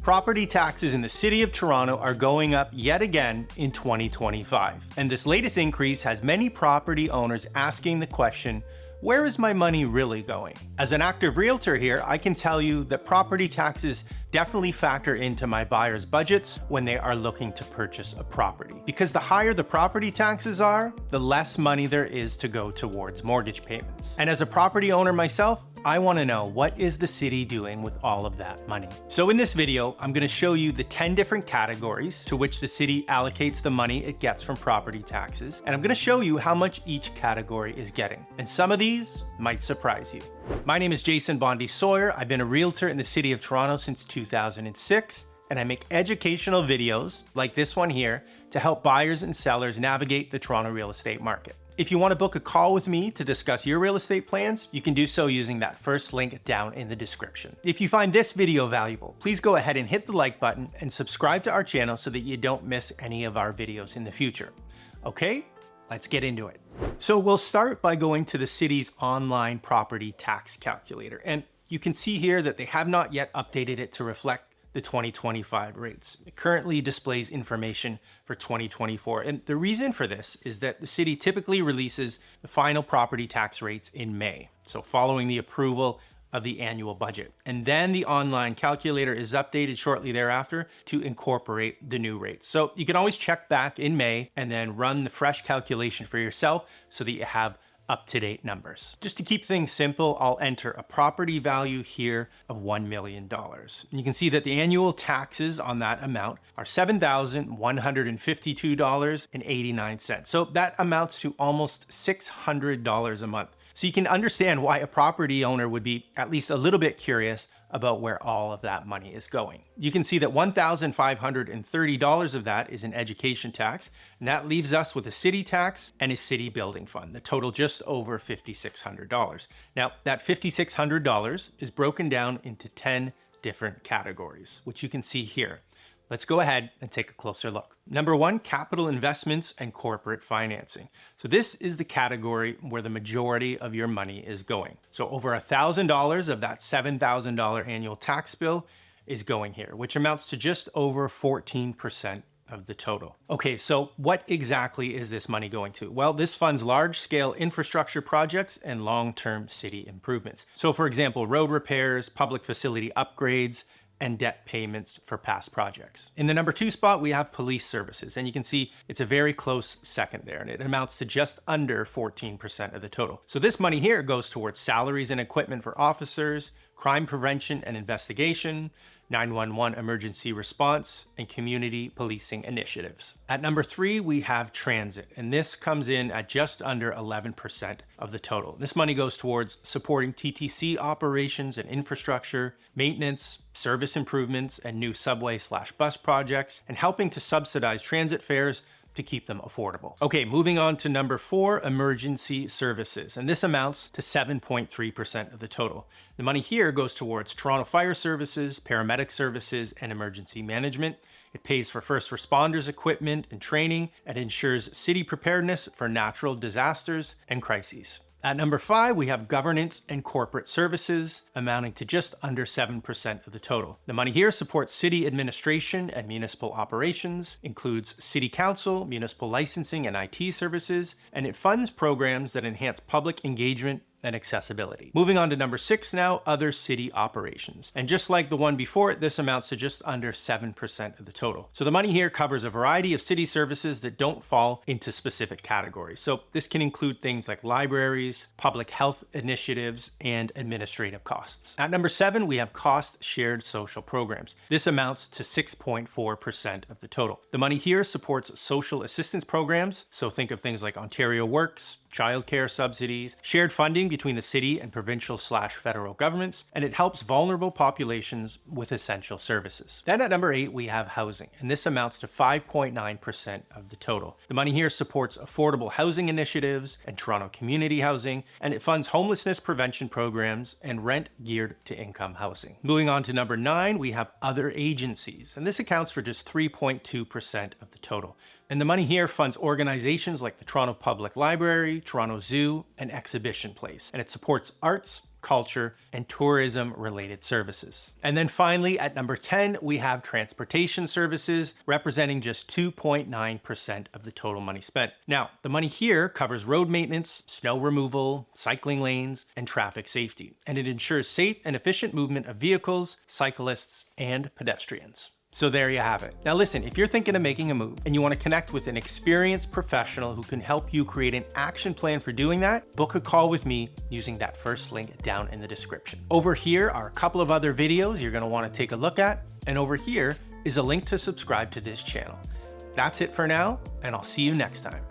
Property taxes in the city of Toronto are going up yet again in 2025. And this latest increase has many property owners asking the question, where is my money really going? As an active realtor here, I can tell you that property taxes definitely factor into my buyers' budgets when they are looking to purchase a property. Because the higher the property taxes are, the less money there is to go towards mortgage payments. And as a property owner myself, I want to know, what is the city doing with all of that money? So in this video, I'm going to show you the 10 different categories to which the city allocates the money it gets from property taxes. And I'm going to show you how much each category is getting. And some of these might surprise you. My name is Jason Bondy-Sawyer. I've been a realtor in the city of Toronto since 2006. And I make educational videos like this one here to help buyers and sellers navigate the Toronto real estate market. If you want to book a call with me to discuss your real estate plans, you can do so using that first link down in the description. If you find this video valuable, please go ahead and hit the like button and subscribe to our channel so that you don't miss any of our videos in the future. Okay, let's get into it. So we'll start by going to the city's online property tax calculator. And you can see here that they have not yet updated it to reflect the 2025 rates. It currently displays information for 2024. And the reason for this is that the city typically releases the final property tax rates in May. So following the approval of the annual budget. And then the online calculator is updated shortly thereafter to incorporate the new rates. So you can always check back in May and then run the fresh calculation for yourself so that you have up-to-date numbers. Just to keep things simple, I'll enter a property value here of $1 million. And you can see that the annual taxes on that amount are $7,152.89. So that amounts to almost $600 a month. So you can understand why a property owner would be at least a little bit curious about where all of that money is going. You can see that $1,530 of that is an education tax, and that leaves us with a city tax and a city building fund that total just over $5,600. Now, that $5,600 is broken down into 10 different categories, which you can see here. Let's go ahead and take a closer look. Number one, capital investments and corporate financing. So this is the category where the majority of your money is going. So over $1,000 of that $7,000 annual tax bill is going here, which amounts to just over 14% of the total. Okay, so what exactly is this money going to? Well, this funds large-scale infrastructure projects and long-term city improvements. So for example, road repairs, public facility upgrades, and debt payments for past projects. In the number two spot, we have police services, and you can see it's a very close second there, and it amounts to just under 14% of the total. So this money here goes towards salaries and equipment for officers, crime prevention and investigation, 911 emergency response, and community policing initiatives. At number three, we have transit, and this comes in at just under 11% of the total. This money goes towards supporting TTC operations and infrastructure, maintenance, service improvements, and new subway/bus projects, and helping to subsidize transit fares to keep them affordable. Okay, moving on to number four, emergency services. And this amounts to 7.3% of the total. The money here goes towards Toronto Fire Services, paramedic services, and emergency management. It pays for first responders equipment and training, and ensures city preparedness for natural disasters and crises. At number five, we have governance and corporate services, amounting to just under 7% of the total. The money here supports city administration and municipal operations, includes city council, municipal licensing and IT services, and it funds programs that enhance public engagement and accessibility. Moving on to number six now, other city operations. And just like the one before it, this amounts to just under 7% of the total. So the money here covers a variety of city services that don't fall into specific categories. So this can include things like libraries, public health initiatives, and administrative costs. At number seven, we have cost shared social programs. This amounts to 6.4% of the total. The money here supports social assistance programs. So think of things like Ontario Works, childcare subsidies, shared funding between the city and provincial/federal governments, and it helps vulnerable populations with essential services. Then at number eight, we have housing, and this amounts to 5.9% of the total. The money here supports affordable housing initiatives and Toronto community housing, and it funds homelessness prevention programs and rent geared to income housing. Moving on to number nine, we have other agencies, and this accounts for just 3.2% of the total. And the money here funds organizations like the Toronto Public Library, Toronto Zoo, and Exhibition Place. And it supports arts, culture, and tourism related services. And then finally, at number 10, we have transportation services, representing just 2.9% of the total money spent. Now, the money here covers road maintenance, snow removal, cycling lanes, and traffic safety, and it ensures safe and efficient movement of vehicles, cyclists, and pedestrians. So there you have it. Now listen, if you're thinking of making a move and you want to connect with an experienced professional who can help you create an action plan for doing that, book a call with me using that first link down in the description. Over here are a couple of other videos you're going to want to take a look at, and over here is a link to subscribe to this channel. That's it for now, and I'll see you next time.